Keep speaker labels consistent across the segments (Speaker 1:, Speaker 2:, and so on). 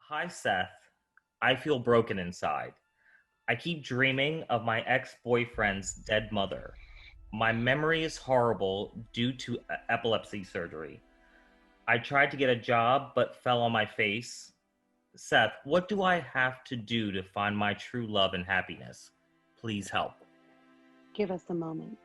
Speaker 1: Hi, Seth. I feel broken inside. I keep dreaming of my ex boyfriend's dead mother. My memory is horrible due to epilepsy surgery. I tried to get a job but fell on my face. Seth, what do I have to do to find my true love and happiness? Please help.
Speaker 2: Give us a moment.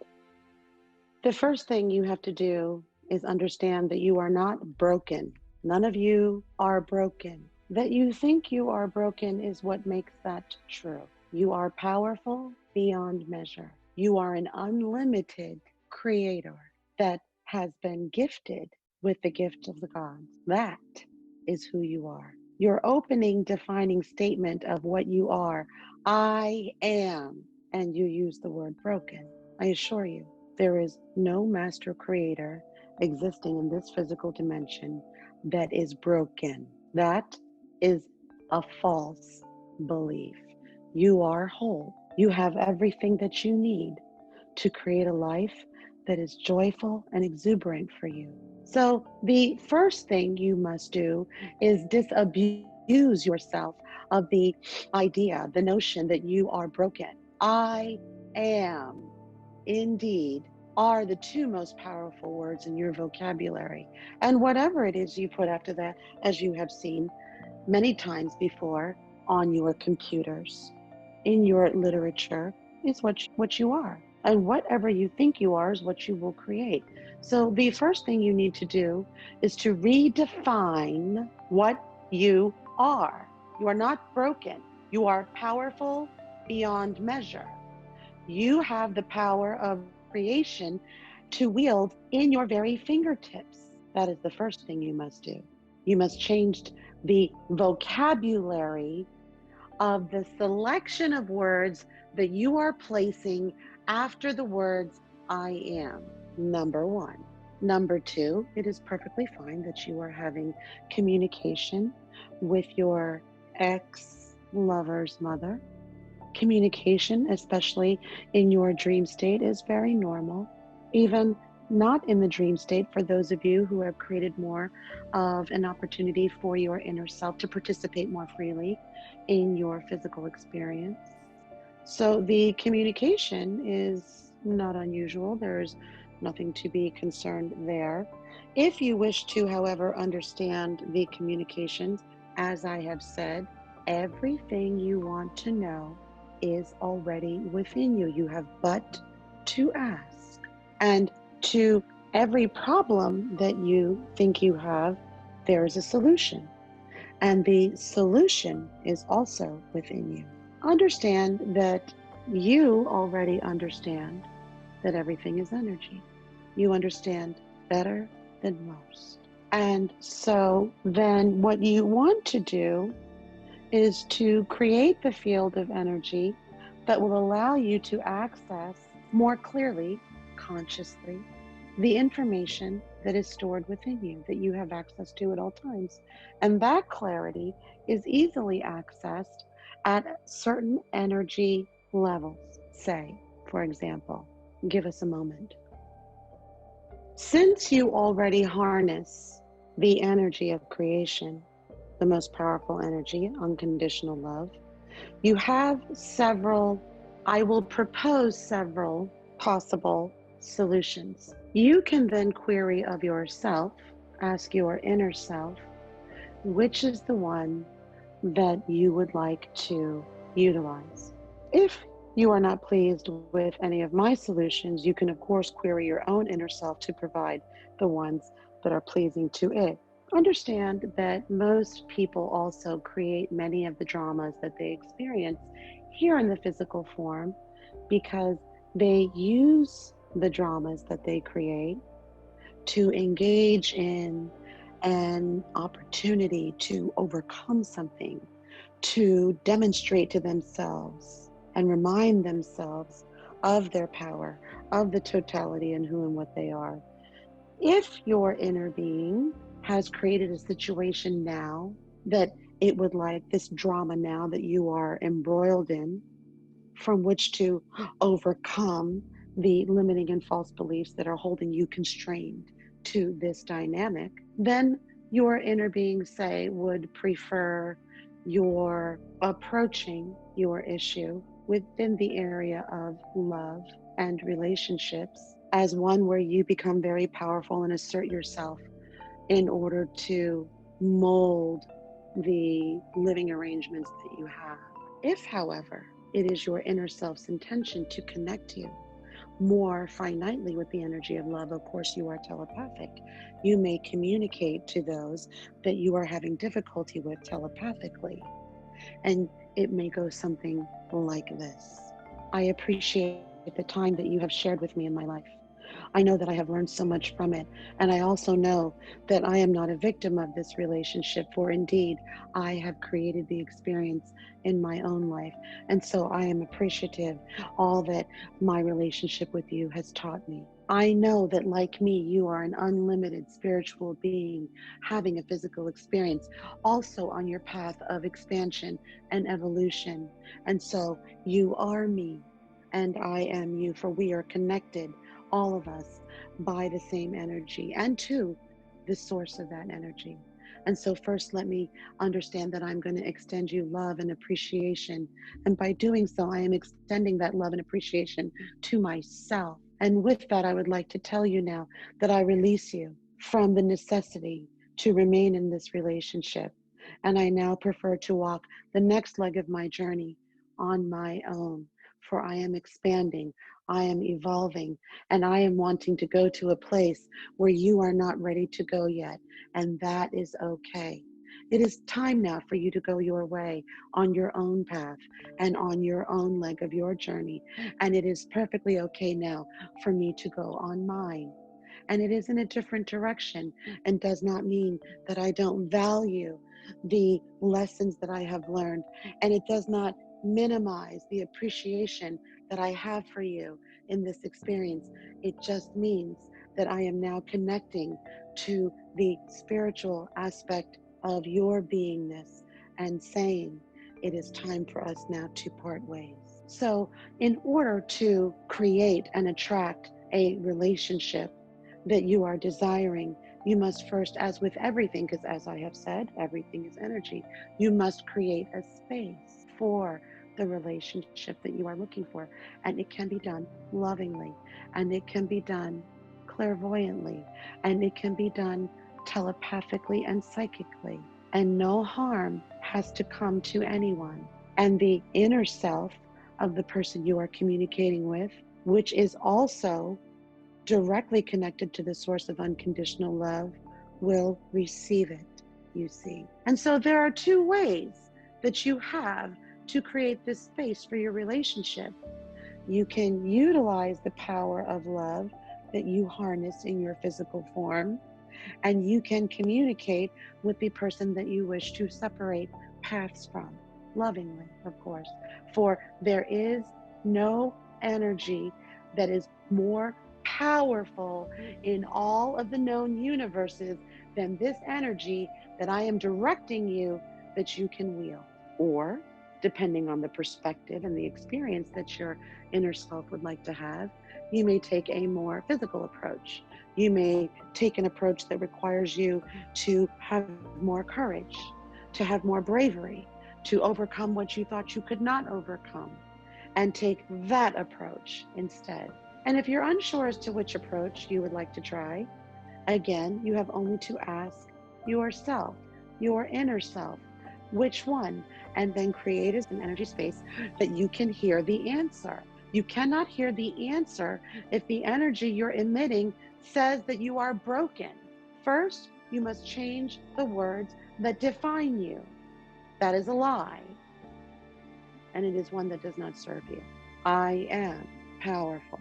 Speaker 2: The first thing you have to do is understand that you are not broken. None of you are broken. That you think you are broken is what makes that true. You are powerful beyond measure. You are an unlimited creator that has been gifted with the gift of the gods. That is who you are. Your opening defining statement of what you are, I am, and you use the word broken. I assure you, there is no master creator existing in this physical dimension that is broken. That is a false belief. You are whole. You have everything that you need to create a life that is joyful and exuberant for you. So, the first thing you must do is disabuse yourself of the idea, the notion that you are broken. I am indeed are the two most powerful words in your vocabulary. And whatever it is you put after that, as you have seen many times before on your computers, in your literature, is what you are. And whatever you think you are is what you will create. So the first thing you need to do is to redefine what you are. You are not broken. You are powerful beyond measure. You have the power of creation to wield in your very fingertips. That is the first thing you must do. You must change the vocabulary of the selection of words that you are placing after the words I am. Number one. Number two, it is perfectly fine that you are having communication with your ex lover's mother. Communication, especially in your dream state, is very normal. Even not in the dream state, for those of you who have created more of an opportunity for your inner self to participate more freely in your physical experience. So the communication is not unusual. There's nothing to be concerned there. If you wish to, however, understand the communications, as I have said, everything you want to know is already within you. You have but to ask. And to every problem that you think you have, there is a solution. And the solution is also within you. Understand that you already understand that everything is energy. You understand better than most. And so then what you want to do is to create the field of energy that will allow you to access more clearly, consciously, the information that is stored within you, that you have access to at all times. And that clarity is easily accessed at certain energy levels. Say, for example, give us a moment. Since you already harness the energy of creation, the most powerful energy, unconditional love, you have several, I will propose several possible solutions. You can then query of yourself, ask your inner self, which is the one that you would like to utilize. If you are not pleased with any of my solutions, you can of course query your own inner self to provide the ones that are pleasing to it. Understand that most people also create many of the dramas that they experience here in the physical form because they use the dramas that they create to engage in an opportunity to overcome something, to demonstrate to themselves and remind themselves of their power, of the totality and who and what they are. If your inner being has created a situation now that it would like this drama now that you are embroiled in, from which to overcome the limiting and false beliefs that are holding you constrained to this dynamic, then your inner being, say, would prefer You're approaching your issue within the area of love and relationships as one where you become very powerful and assert yourself in order to mold the living arrangements that you have. If, however, it is your inner self's intention to connect you more finitely with the energy of love, of course, you are telepathic. You may communicate to those that you are having difficulty with telepathically. And it may go something like this. I appreciate the time that you have shared with me in my life. I know that I have learned so much from it. And I also know that I am not a victim of this relationship, for indeed, I have created the experience in my own life. And so I am appreciative all that my relationship with you has taught me. I know that, like me, you are an unlimited spiritual being having a physical experience, also on your path of expansion and evolution. And so you are me, and I am you, for we are connected, all of us, by the same energy and to the source of that energy. And so, first, let me understand that I'm going to extend you love and appreciation. And by doing so, I am extending that love and appreciation to myself. And with that, I would like to tell you now that I release you from the necessity to remain in this relationship. And I now prefer to walk the next leg of my journey on my own, for I am expanding, I am evolving, and I am wanting to go to a place where you are not ready to go yet. And that is okay. It is time now for you to go your way on your own path and on your own leg of your journey. And it is perfectly okay now for me to go on mine. And it is in a different direction and does not mean that I don't value the lessons that I have learned. And it does not minimize the appreciation that I have for you in this experience. It just means that I am now connecting to the spiritual aspect of your beingness and saying it is time for us now to part ways. So, in order to create and attract a relationship that you are desiring, you must first, as with everything, because as I have said, everything is energy, you must create a space for the relationship that you are looking for. And it can be done lovingly, and it can be done clairvoyantly, and it can be done telepathically and psychically. And no harm has to come to anyone. And the inner self of the person you are communicating with, which is also directly connected to the source of unconditional love, will receive it, you see. And so there are two ways that you have to create this space for your relationship. You can utilize the power of love that you harness in your physical form, and you can communicate with the person that you wish to separate paths from, lovingly, of course. For there is no energy that is more powerful in all of the known universes than this energy that I am directing you that you can wield. Or, depending on the perspective and the experience that your inner self would like to have, you may take a more physical approach. You may take an approach that requires you to have more courage, to have more bravery, to overcome what you thought you could not overcome, and take that approach instead. And if you're unsure as to which approach you would like to try, again, you have only to ask yourself, your inner self, which one, and then create an energy space that you can hear the answer. You cannot hear the answer if the energy you're emitting says that you are broken. First, you must change the words that define you. That is a lie, and it is one that does not serve you. I am powerful.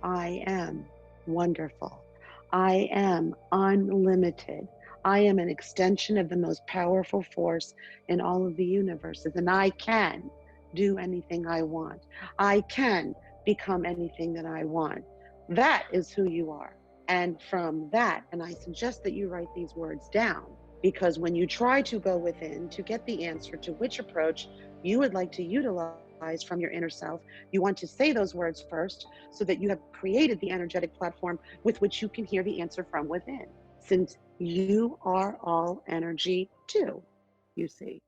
Speaker 2: I am wonderful. I am unlimited. I am an extension of the most powerful force in all of the universes, and I can do anything I want. I can become anything that I want. That is who you are. And from that, and I suggest that you write these words down, because when you try to go within to get the answer to which approach you would like to utilize from your inner self, you want to say those words first so that you have created the energetic platform with which you can hear the answer from within, since you are all energy too, you see.